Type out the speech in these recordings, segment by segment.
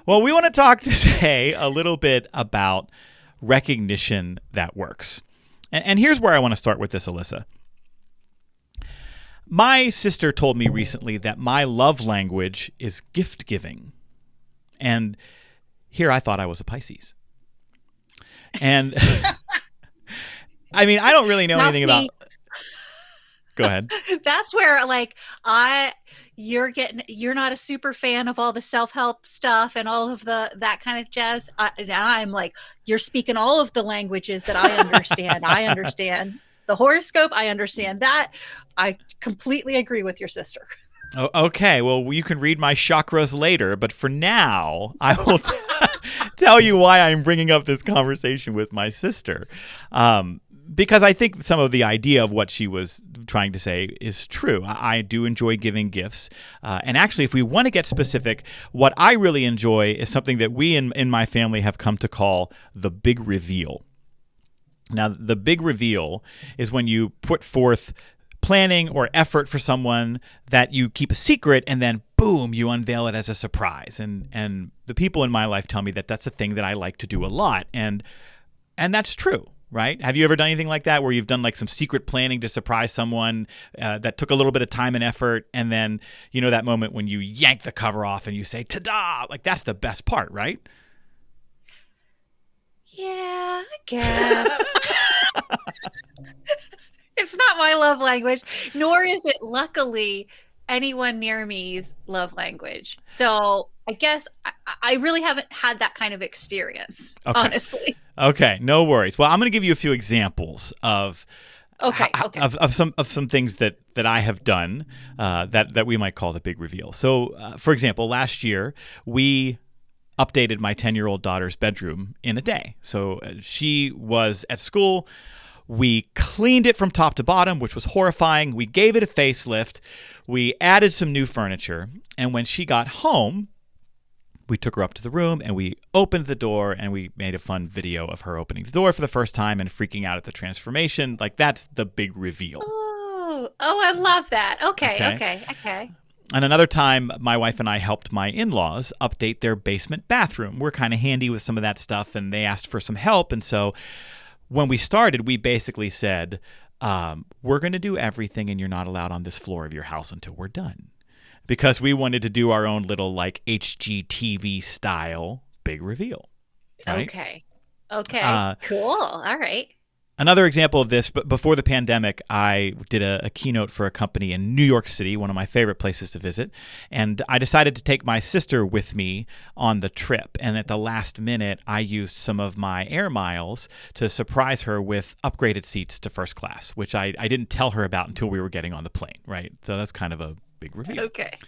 Well, we want to talk today a little bit about recognition that works. And here's where I want to start with this, Alyssa. My sister told me recently that my love language is gift giving. And here I thought I was a Pisces. And I mean, I don't really know anything about. Go ahead. That's where you're not a super fan of all the self-help stuff and all of that kind of jazz. Now I'm like, you're speaking all of the languages that I understand. I understand the horoscope. I understand that. I completely agree with your sister. Oh, okay. Well, you can read my chakras later, but for now, I will tell you why I'm bringing up this conversation with my sister. Because I think some of the idea of what she was trying to say is true. I do enjoy giving gifts. And actually, if we want to get specific, what I really enjoy is something that we in my family have come to call the big reveal. Now, the big reveal is when you put forth planning or effort for someone that you keep a secret and then boom, you unveil it as a surprise. And the people in my life tell me that that's a thing that I like to do a lot. And that's true. Right? Have you ever done anything like that where you've done like some secret planning to surprise someone that took a little bit of time and effort, and then you know that moment when you yank the cover off and you say "ta-da"? Like that's the best part, right? Yeah, I guess. It's not my love language, nor is it luckily anyone near me's love language. So I guess I really haven't had that kind of experience, honestly. Okay, no worries. Well, I'm going to give you a few examples of Okay. of some things that I have done that we might call the big reveal. So, for example, last year we updated my 10-year-old daughter's bedroom in a day. So she was at school. We cleaned it from top to bottom, which was horrifying. We gave it a facelift. We added some new furniture. And when she got home, we took her up to the room and we opened the door and we made a fun video of her opening the door for the first time and freaking out at the transformation. Like that's the big reveal. Oh, I love that. Okay. And another time, my wife and I helped my in-laws update their basement bathroom. We're kind of handy with some of that stuff and they asked for some help. And so when we started, we basically said, we're going to do everything and you're not allowed on this floor of your house until we're done. Because we wanted to do our own little like HGTV style big reveal. Right? Okay. Cool. All right. Another example of this, but before the pandemic, I did a keynote for a company in New York City, one of my favorite places to visit. And I decided to take my sister with me on the trip. And at the last minute, I used some of my air miles to surprise her with upgraded seats to first class, which I didn't tell her about until we were getting on the plane, right? So that's kind of a big reveal. Okay.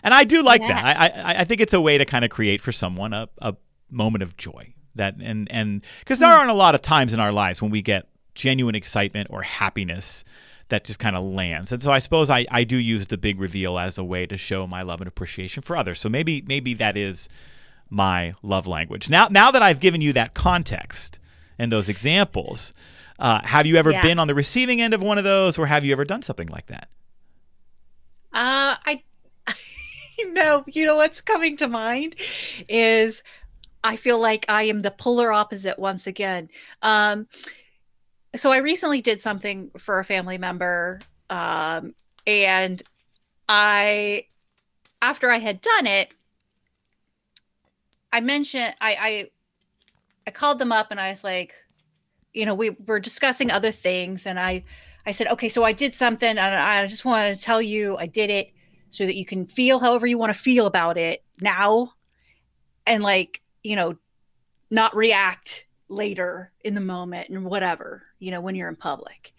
And I do like that. I think it's a way to kind of create for someone a moment of joy. That and because there aren't a lot of times in our lives when we get genuine excitement or happiness that just kind of lands. And so I suppose I do use the big reveal as a way to show my love and appreciation for others. So maybe that is my love language. Now that I've given you that context and those examples, have you ever been on the receiving end of one of those, or have you ever done something like that? You know what's coming to mind is I feel like I am the polar opposite once again. So I recently did something for a family member, and after I had done it, I mentioned I called them up and I was like, we were discussing other things, and I said, okay, so I did something, and I just want to tell you I did it so that you can feel however you want to feel about it now, and not react later in the moment and whatever, when you're in public.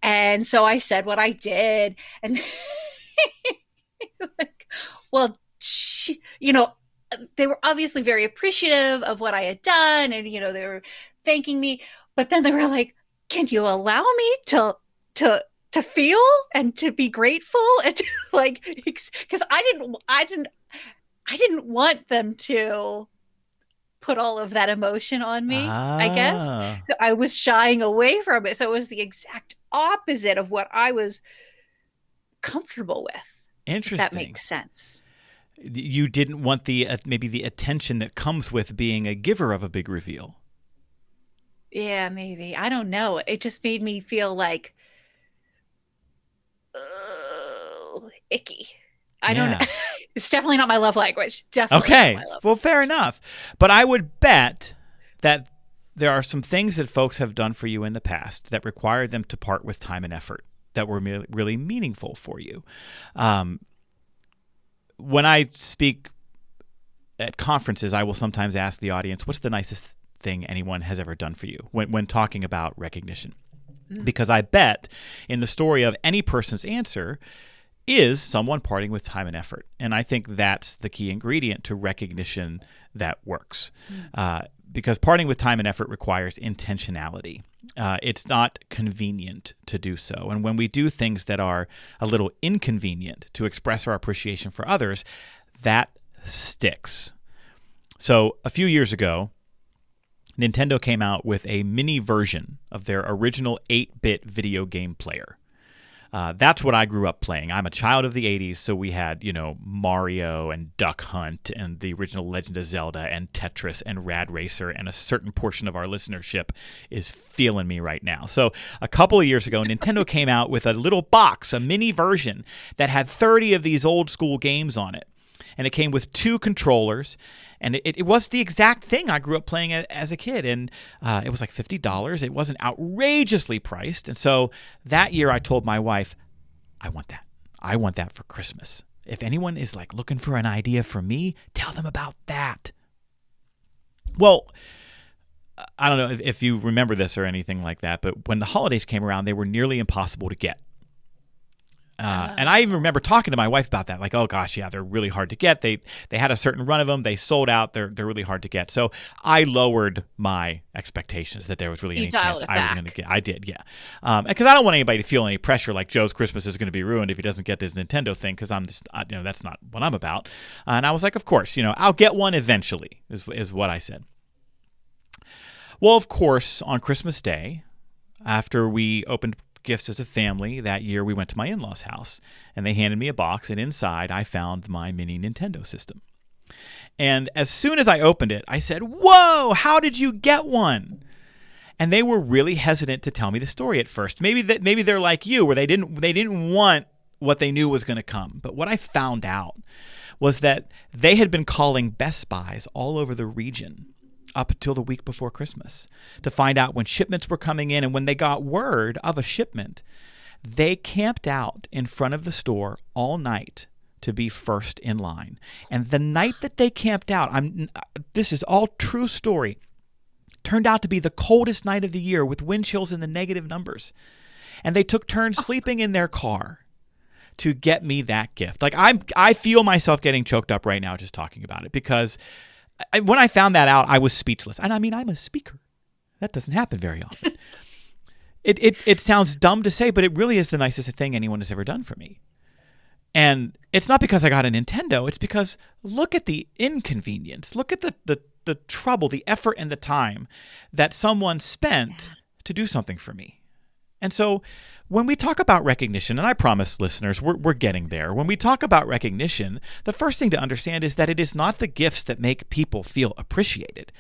And so I said what I did, and they were obviously very appreciative of what I had done, and they were thanking me, but then they were like, can you allow me to feel and to be grateful, and to, because I didn't want them to put all of that emotion on me. I guess I was shying away from it, so it was the exact opposite of what I was comfortable with. Interesting. If that makes sense. You didn't want the maybe the attention that comes with being a giver of a big reveal. Yeah, maybe. I don't know. It just made me feel like, icky. I don't. Yeah. It's definitely not my love language. Definitely not my Okay. love Well, fair language. enough. But I would bet that there are some things that folks have done for you in the past that required them to part with time and effort that were really meaningful for you. When I speak at conferences, I will sometimes ask the audience, what's the nicest thing anyone has ever done for you when talking about recognition? Because I bet in the story of any person's answer is someone parting with time and effort. And I think that's the key ingredient to recognition that works. Because parting with time and effort requires intentionality. It's not convenient to do so. And when we do things that are a little inconvenient to express our appreciation for others, that sticks. So a few years ago, Nintendo came out with a mini version of their original 8-bit video game player. That's what I grew up playing. I'm a child of the 80s, so we had, Mario and Duck Hunt and the original Legend of Zelda and Tetris and Rad Racer, and a certain portion of our listenership is feeling me right now. So a couple of years ago, Nintendo came out with a little box, a mini version that had 30 of these old school games on it. And it came with 2 controllers, and it was the exact thing I grew up playing as a kid, and it was like $50. It wasn't outrageously priced, and so that year I told my wife, I want that. I want that for Christmas. If anyone is like looking for an idea for me, tell them about that. Well, I don't know if you remember this or anything like that, but when the holidays came around, they were nearly impossible to get. And I even remember talking to my wife about that, like, oh gosh, yeah, they're really hard to get. They had a certain run of them, they sold out. They're really hard to get. So I lowered my expectations that there was really any chance I was going to get. I did, yeah, because I don't want anybody to feel any pressure like Joe's Christmas is going to be ruined if he doesn't get this Nintendo thing, because I'm just, that's not what I'm about. And I was like, of course, I'll get one eventually, is what I said. Well, of course, on Christmas Day, after we opened gifts as a family, that year we went to my in-laws' house, and they handed me a box, and inside I found my mini Nintendo system. And as soon as I opened it, I said, "Whoa, how did you get one?" And they were really hesitant to tell me the story at first. Maybe they're like you, where they didn't want what they knew was going to come. But what I found out was that they had been calling Best Buys all over the region up until the week before Christmas to find out when shipments were coming in. And when they got word of a shipment, they camped out in front of the store all night to be first in line. And the night that they camped out, this is all true story, turned out to be the coldest night of the year with wind chills in the negative numbers. And they took turns sleeping in their car to get me that gift. Like I feel myself getting choked up right now just talking about it, because when I found that out, I was speechless. And I mean, I'm a speaker. That doesn't happen very often. It sounds dumb to say, but it really is the nicest thing anyone has ever done for me. And it's not because I got a Nintendo. It's because look at the inconvenience. Look at the trouble, the effort, and the time that someone spent to do something for me. And so when we talk about recognition, and I promise listeners, we're getting there. When we talk about recognition, the first thing to understand is that it is not the gifts that make people feel appreciated.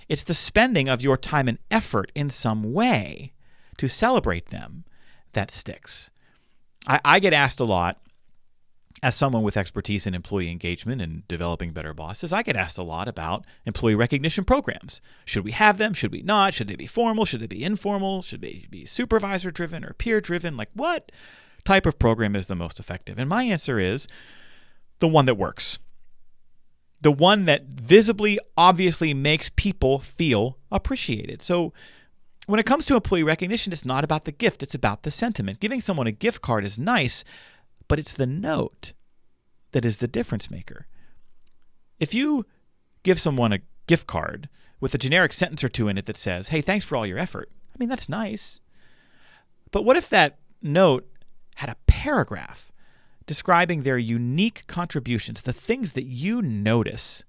It's the spending of your time and effort in some way to celebrate them that sticks. I get asked a lot, as someone with expertise in employee engagement and developing better bosses, I get asked a lot about employee recognition programs. Should we have them? Should we not? Should they be formal? Should they be informal? Should they be supervisor-driven or peer-driven? Like, what type of program is the most effective? And my answer is the one that works. The one that visibly, obviously makes people feel appreciated. So when it comes to employee recognition, it's not about the gift. It's about the sentiment. Giving someone a gift card is nice, but it's the note that is the difference maker. If you give someone a gift card with a generic sentence or two in it that says, "Hey, thanks for all your effort," I mean, that's nice. But what if that note had a paragraph describing their unique contributions, the things that you notice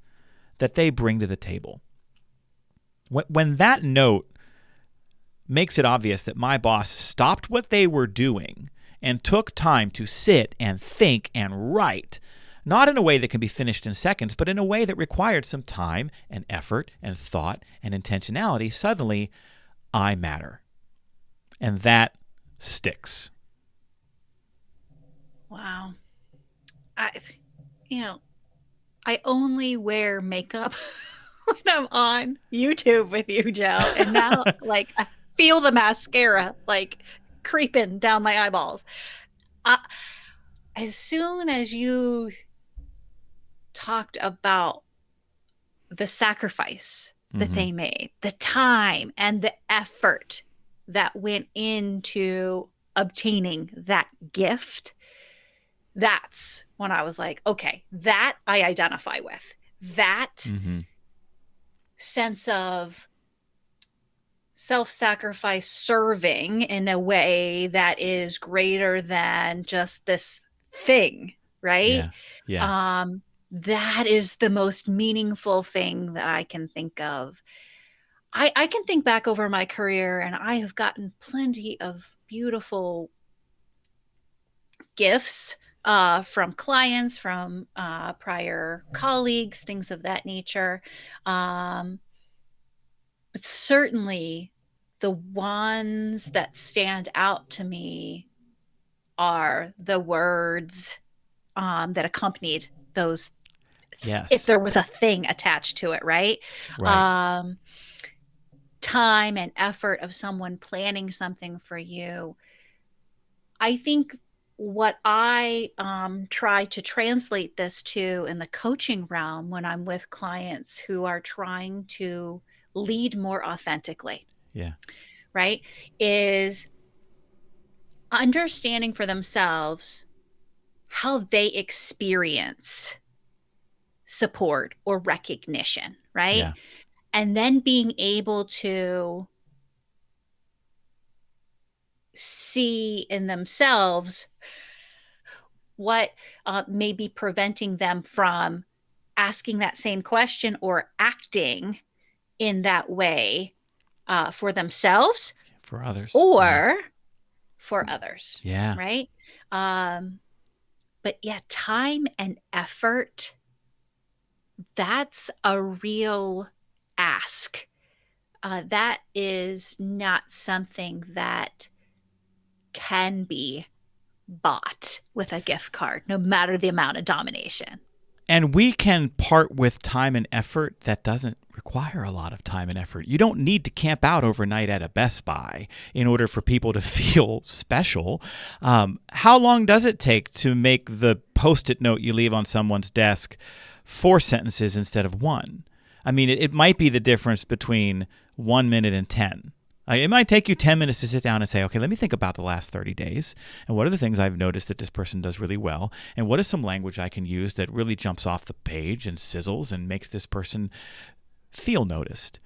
that they bring to the table? When that note makes it obvious that my boss stopped what they were doing and took time to sit and think and write not in a way that can be finished in seconds, but in a way that required some time and effort and thought and intentionality, suddenly I matter. And that sticks. Wow. I, you know, I only wear makeup when I'm on YouTube with you, Joe. And now, like, I feel the mascara, like, creeping down my eyeballs. I, as soon as you talked about the sacrifice that Mm-hmm. they made, the time and the effort that went into obtaining that gift, that's when I was like, okay, that I identify with. That Mm-hmm. sense of self-sacrifice serving in a way that is greater than just this thing, right? Yeah. Yeah. um that is the most meaningful thing that I can think of. I can think back over my career and I have gotten plenty of beautiful gifts from clients, from prior colleagues, things of that nature. Um, but certainly the ones that stand out to me are the words that accompanied those, if Yes. there was a thing attached to it, right? Right. Um, time and effort of someone planning something for you. I think what I try to translate this to in the coaching realm when I'm with clients who are trying to lead more authentically, Yeah. right, is understanding for themselves how they experience support or recognition, right? Yeah. And then being able to see in themselves what may be preventing them from asking that same question or acting in that way for themselves For others. Yeah. or for others, Yeah. right? Um, but yeah, time and effort, that's a real ask. That is not something that can be bought with a gift card, no matter the amount of domination. And we can part with time and effort that doesn't require a lot of time and effort. You don't need to camp out overnight at a Best Buy in order for people to feel special. How long does it take to make the Post-it note you leave on someone's desk 4 sentences instead of 1? I mean, it might be the difference between 1 minute and 10. It might take you 10 minutes to sit down and say, okay, let me think about the last 30 days. And what are the things I've noticed that this person does really well? And what is some language I can use that really jumps off the page and sizzles and makes this person feel noticed?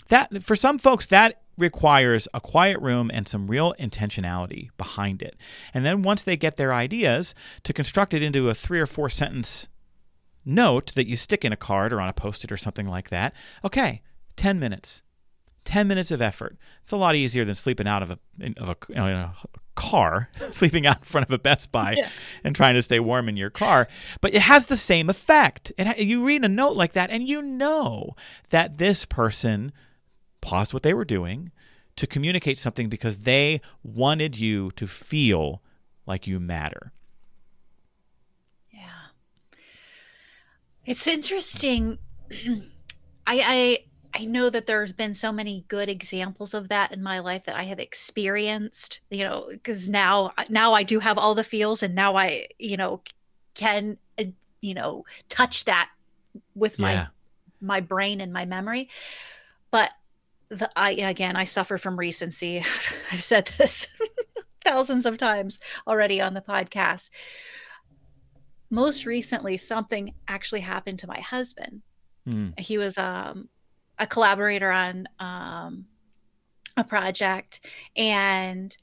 That, for some folks, that requires a quiet room and some real intentionality behind it. And then once they get their ideas, to construct it into a 3 or 4 sentence note that you stick in a card or on a Post-it or something like that. Okay, 10 minutes. 10 minutes of effort. It's a lot easier than sleeping out of in a car, sleeping out in front of a Best Buy and trying to stay warm in your car. But it has the same effect. You read a note like that and you know that this person paused what they were doing to communicate something because they wanted you to feel like you matter. Yeah. It's interesting. I know that there's been so many good examples of that in my life that I have experienced, because now I do have all the feels, and now I, can, touch that with my Yeah. my brain and my memory. But I suffer from recency. I've said this thousands of times already on the podcast. Most recently, something actually happened to my husband. Mm. He was a collaborator on a project, and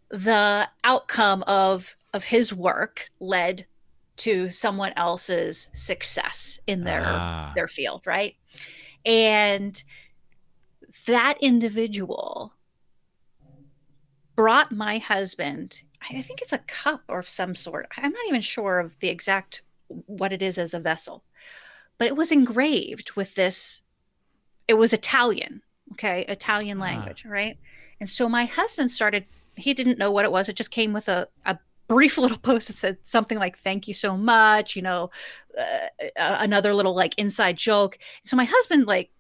the outcome of his work led to someone else's success in their field, right? And that individual brought my husband, I think it's a cup or of some sort. I'm not even sure of the exact what it is as a vessel, but it was engraved with this. It was Italian, okay, Italian Ah, language, right? And so my husband started, he didn't know what it was. It just came with a brief little post that said something like, thank you so much, another little like inside joke. So my husband like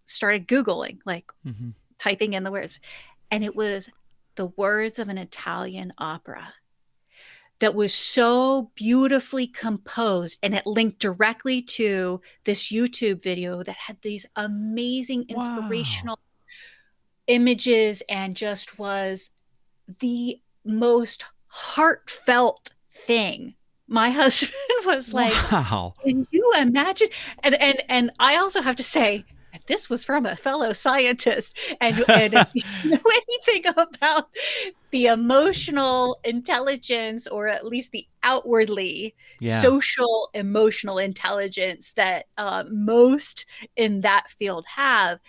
started Googling, like hmm. typing in the words, and it was the words of an Italian opera that was so beautifully composed, and it linked directly to this YouTube video that had these amazing Wow. inspirational images and just was the most heartfelt thing. My husband was like, Wow. can you imagine? And I also have to say, this was from a fellow scientist. And if you know anything about the emotional intelligence, or at least the outwardly Yeah. social emotional intelligence that most in that field have,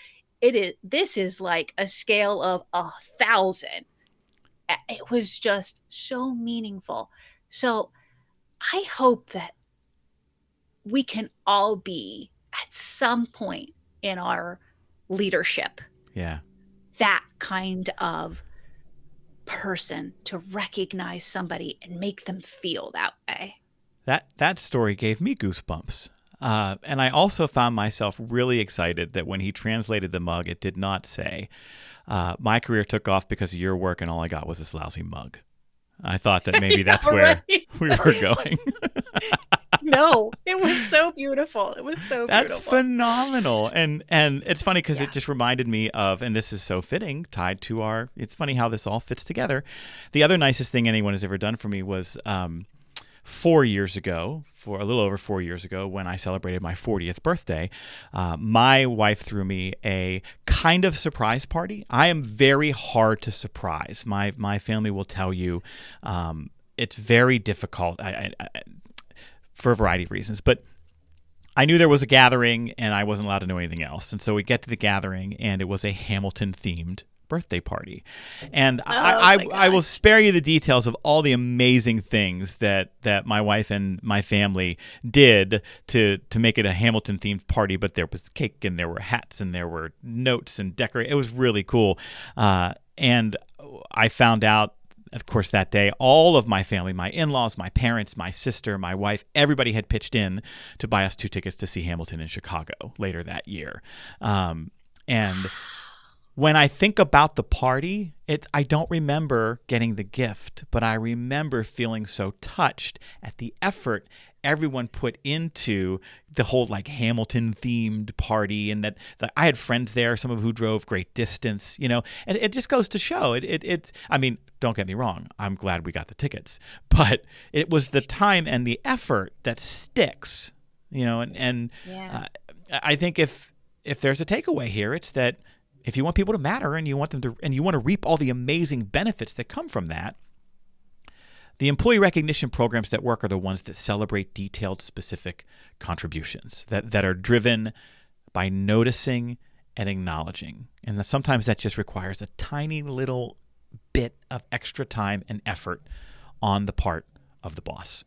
this is like a scale of 1,000. It was just so meaningful. So I hope that we can all be at some point in our leadership Yeah. that kind of person to recognize somebody and make them feel that way. That story gave me goosebumps. And I also found myself really excited that when he translated the mug, it did not say, my career took off because of your work and all I got was this lousy mug. I thought that maybe Yeah, that's where right. we were going. No, it was so beautiful. It was so That's beautiful. phenomenal. And it's funny because Yeah. it just reminded me of, and this is so fitting, tied to our, it's funny how this all fits together. The other nicest thing anyone has ever done for me was 4 years ago, for a little over 4 years ago, when I celebrated my 40th birthday, my wife threw me a kind of surprise party. I am very hard to surprise. My family will tell you it's very difficult for a variety of reasons. But I knew there was a gathering and I wasn't allowed to know anything else. And so we get to the gathering and it was a Hamilton themed birthday party. And Oh my I will gosh. spare you the details of all the amazing things that my wife and my family did to make it a Hamilton themed party. But there was cake and there were hats and there were notes and decorate. It was really cool. And I found out, of course, that day, all of my family, my in-laws, my parents, my sister, my wife, everybody had pitched in to buy us 2 tickets to see Hamilton in Chicago later that year. And when I think about the party, I don't remember getting the gift, but I remember feeling so touched at the effort everyone put into the whole like Hamilton themed party, and that I had friends there, some of who drove great distance, and it just goes to show it's, I mean, don't get me wrong, I'm glad we got the tickets, but it was the time and the effort that sticks, and Yeah. uh, I think if there's a takeaway here, it's that if you want people to matter and you want them to, and you want to reap all the amazing benefits that come from that, the employee recognition programs that work are the ones that celebrate detailed, specific contributions that are driven by noticing and acknowledging. And sometimes that just requires a tiny little bit of extra time and effort on the part of the boss.